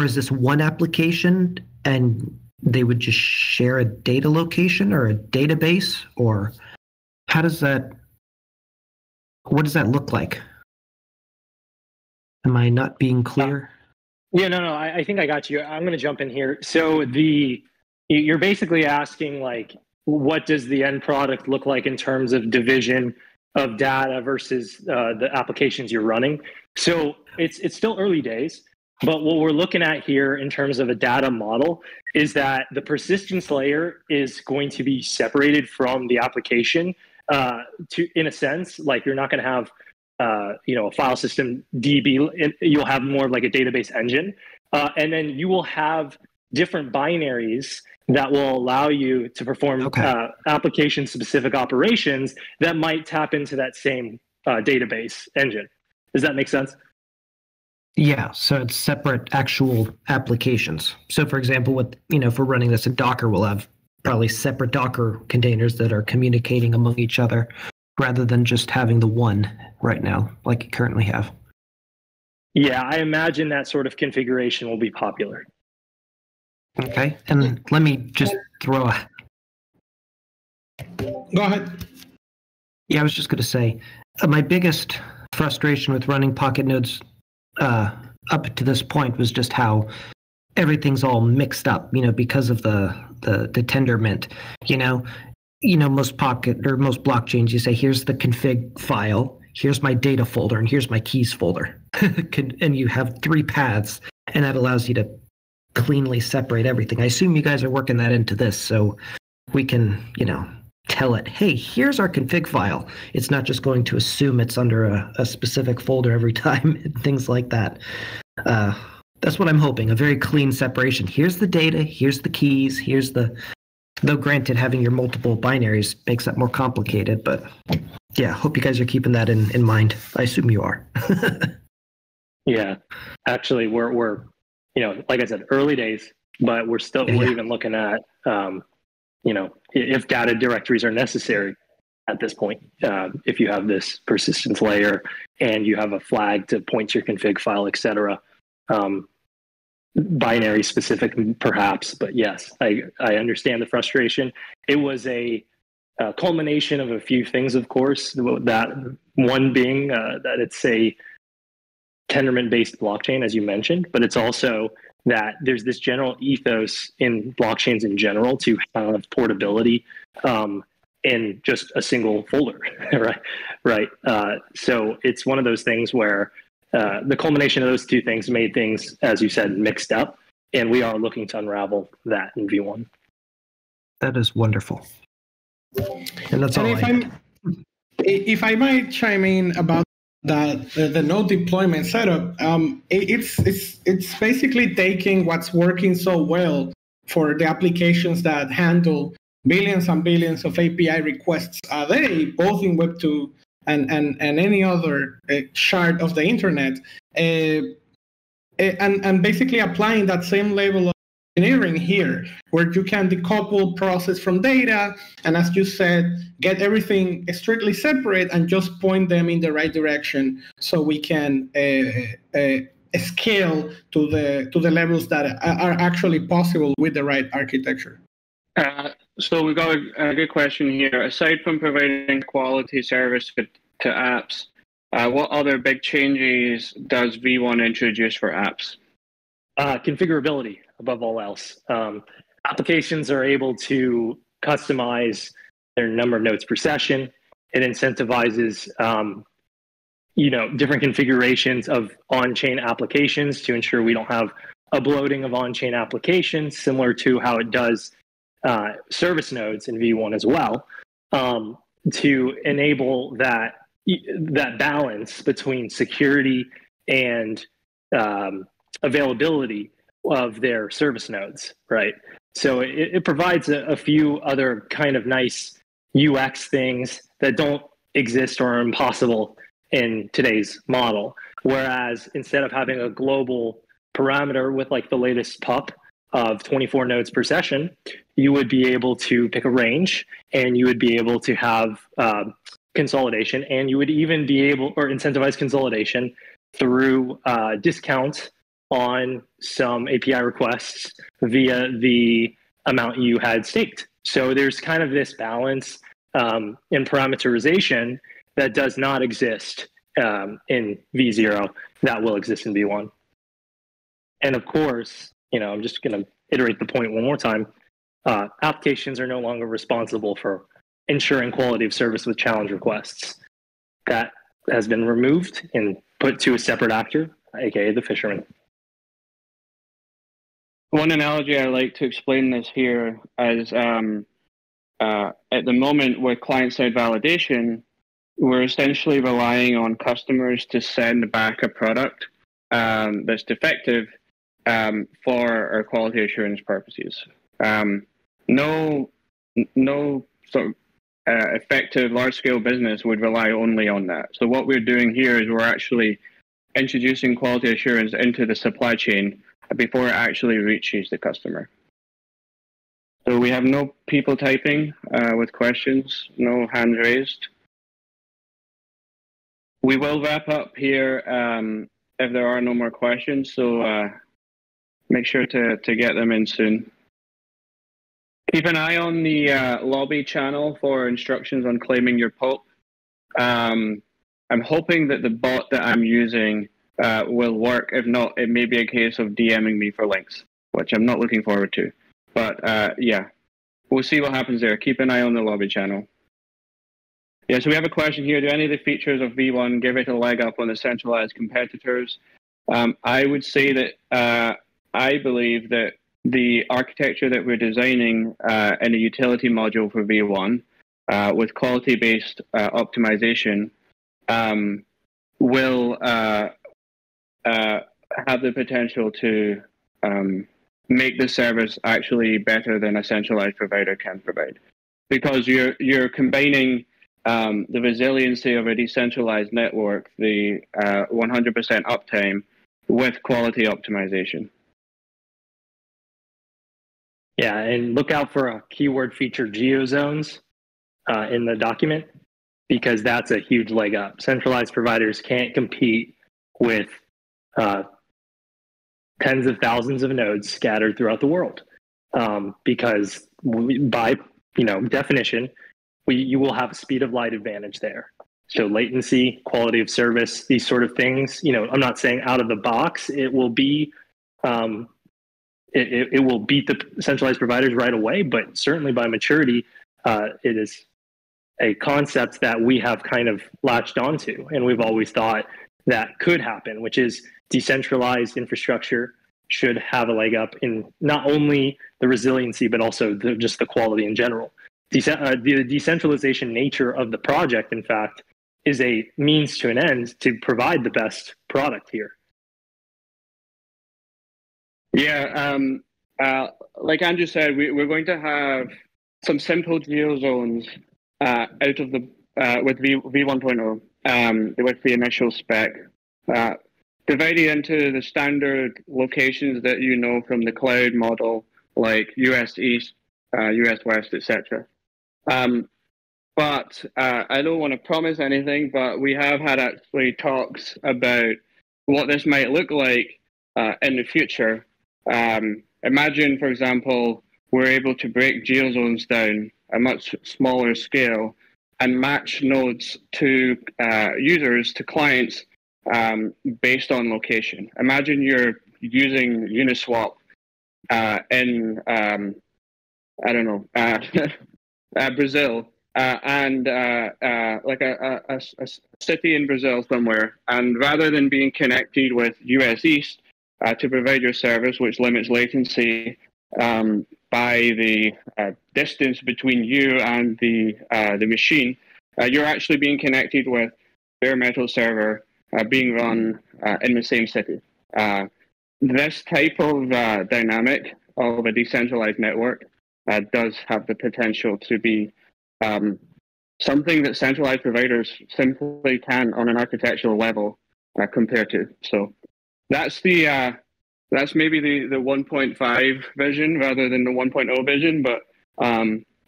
is this one application and they would just share a data location or a database? Or what does that look like? Am I not being clear? Yeah, no, I think I got you. I'm going to jump in here. So you're basically asking, like, what does the end product look like in terms of division of data versus the applications you're running? So it's still early days, but what we're looking at here in terms of a data model is that the persistence layer is going to be separated from the application in a sense. Like you're not going to have a file system DB. You'll have more of like a database engine, and then you will have different binaries that will allow you to perform application-specific operations that might tap into that same database engine. Does that make sense? Yeah, so it's separate actual applications. So for example, if we're running this in Docker, we'll have probably separate Docker containers that are communicating among each other rather than just having the one right now, like you currently have. Yeah, I imagine that sort of configuration will be popular. Okay, and let me just throw a... Go ahead. Yeah, I was just going to say, my biggest frustration with running Pocket nodes up to this point was just how everything's all mixed up, because of the tendermint. Most Pocket or most blockchains, you say, here's the config file, here's my data folder, and here's my keys folder. And you have 3 paths, and that allows you to cleanly separate everything. I assume you guys are working that into this, so we can, tell it, hey, here's our config file. It's not just going to assume it's under a specific folder every time, and things like that. That's what I'm hoping, a very clean separation. Here's the data, here's the keys, here's the... Though granted, having your multiple binaries makes that more complicated, but yeah, hope you guys are keeping that in mind. I assume you are. Yeah, actually, we're like I said, early days, but we're even looking at, if data directories are necessary at this point, if you have this persistence layer and you have a flag to point to your config file, etc. Binary specific, perhaps, but yes, I understand the frustration. It was a culmination of a few things, of course, that one being that it's a Tendermint-based blockchain, as you mentioned, but it's also that there's this general ethos in blockchains in general to have portability in just a single folder, right? So it's one of those things where the culmination of those two things made things, as you said, mixed up, and we are looking to unravel that in V1. That is wonderful. And that's all if I might chime in about that the node deployment setup, it's basically taking what's working so well for the applications that handle billions and billions of API requests a day, both in Web 2 and any other shard of the internet, and basically applying that same level of engineering here, where you can decouple process from data, and as you said, get everything strictly separate and just point them in the right direction, so we can scale to the levels that are actually possible with the right architecture. So we've got a good question here. Aside from providing quality service to apps, what other big changes does V1 introduce for apps? Configurability, above all else. Applications are able to customize their number of nodes per session. It incentivizes, different configurations of on-chain applications to ensure we don't have a bloating of on-chain applications, similar to how it does service nodes in V1 as well, to enable that balance between security and availability of their service nodes, right? So it provides a few other kind of nice UX things that don't exist or are impossible in today's model. Whereas instead of having a global parameter with like the latest PUP of 24 nodes per session, you would be able to pick a range, and you would be able to have consolidation, and you would even be able or incentivize consolidation through discounts on some API requests via the amount you had staked. So there's kind of this balance in parameterization that does not exist in V0 that will exist in V1. And of course, I'm just going to iterate the point one more time. Applications are no longer responsible for ensuring quality of service with challenge requests. That has been removed and put to a separate actor, aka the fisherman. One analogy I like to explain this here is at the moment with client-side validation, we're essentially relying on customers to send back a product that's defective for our quality assurance purposes. No sort of effective large-scale business would rely only on that. So what we're doing here is we're actually introducing quality assurance into the supply chain before it actually reaches the customer. So we have no people typing with questions, no hands raised. We will wrap up here if there are no more questions, so make sure to get them in soon. Keep an eye on the lobby channel for instructions on claiming your pulp. I'm hoping that the bot that I'm using will work. If not, it may be a case of DMing me for links, which I'm not looking forward to. But yeah, we'll see what happens there. Keep an eye on the lobby channel. Yeah, so we have a question here. Do any of the features of V1 give it a leg up on the centralized competitors? I would say that I believe that the architecture that we're designing in a utility module for V1 with quality-based optimization will have the potential to make the service actually better than a centralized provider can provide. Because you're combining the resiliency of a decentralized network, the 100% uptime, with quality optimization. Yeah, and look out for a keyword feature geozones in the document, because that's a huge leg up. Centralized providers can't compete with tens of thousands of nodes scattered throughout the world, because by definition, you will have a speed of light advantage there. So latency, quality of service, these sort of things. I'm not saying out of the box it will be. It will beat the centralized providers right away, but certainly by maturity, it is a concept that we have kind of latched onto, and we've always thought that could happen, which is decentralized infrastructure should have a leg up in not only the resiliency, but also just the quality in general. The decentralization nature of the project, in fact, is a means to an end to provide the best product here. Yeah, like Andrew said, we're going to have some simple geozones out of the with V1.0 with the initial spec, divided into the standard locations that you know from the cloud model, like US East, US West, etc. But I don't want to promise anything, but we have had actually talks about what this might look like in the future. Imagine, for example, we're able to break geozones down a much smaller scale and match nodes to users, to clients, based on location. Imagine you're using Uniswap in, I don't know, Brazil, and like a city in Brazil somewhere. And rather than being connected with US East to provide your service, which limits latency by the distance between you and the machine, you're actually being connected with bare metal server being run in the same city. This type of dynamic of a decentralized network does have the potential to be something that centralized providers simply can, on an architectural level, compare to. So that's maybe the 1.5 vision rather than the 1.0 vision, but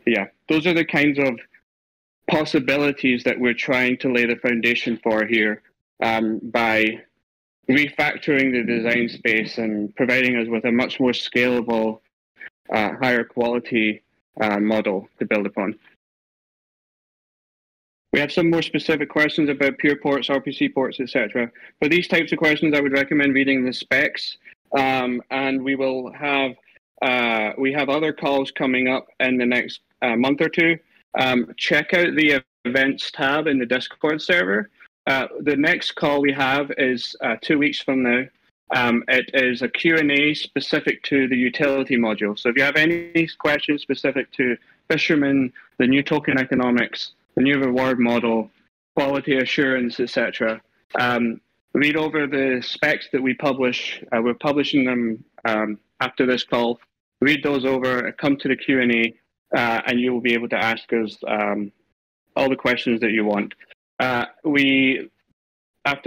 yeah, those are the kinds of possibilities that we're trying to lay the foundation for here by refactoring the design space and providing us with a much more scalable, higher quality model to build upon. We have some more specific questions about pure ports, RPC ports, etc. For these types of questions, I would recommend reading the specs, and we will have other calls coming up in the next month or two. Check out the events tab in the Discord server. The next call we have is 2 weeks from now. It is a Q&A specific to the utility module. So if you have any questions specific to Fisherman, the new token economics, the new reward model, quality assurance, etc. Read over the specs that we publish. We're publishing them after this call. Read those over, come to the Q&A, and you will be able to ask us all the questions that you want. After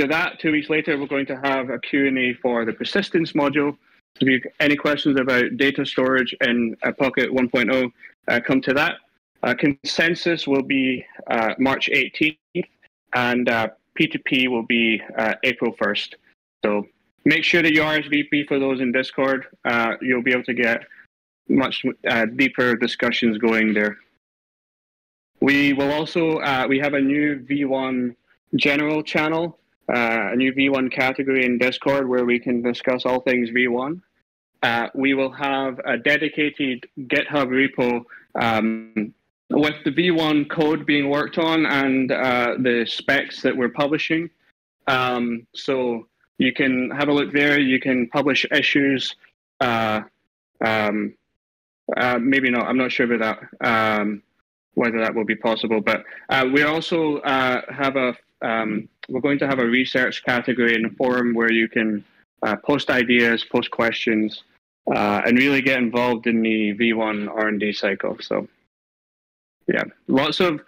that, 2 weeks later, we're going to have a Q&A for the persistence module. If you have any questions about data storage in Pocket 1.0, come to that. Consensus will be March 18th, and P2P will be April 1st. So make sure that you RSVP for those in Discord. You'll be able to get much deeper discussions going there. We will also, we have a new V1 general channel, a new V1 category in Discord where we can discuss all things V1. We will have a dedicated GitHub repo with the V1 code being worked on and the specs that we're publishing. So you can have a look there. You can publish issues. Maybe not. I'm not sure about that, whether that will be possible. But we also have we're going to have a research category in the forum where you can post ideas, post questions, and really get involved in the V1 R&D cycle. So, yeah, lots of.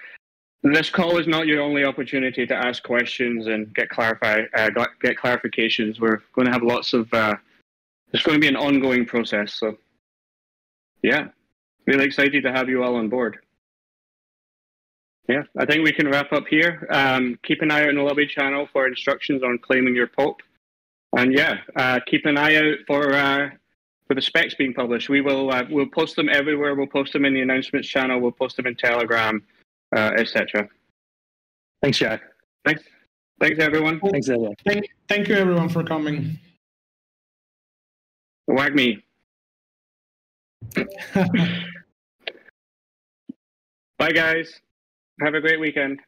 This call is not your only opportunity to ask questions and get clarifications. We're going to have lots of. It's going to be an ongoing process. So, yeah, really excited to have you all on board. Yeah, I think we can wrap up here. Keep an eye out in the lobby channel for instructions on claiming your POP. And yeah, keep an eye out for the specs being published. We'll post them everywhere. We'll post them in the announcements channel. We'll post them in Telegram, etc. Thanks, Jack. Thanks everyone. Thanks, everyone. Thank you, everyone, for coming. Wag me. Bye, guys. Have a great weekend.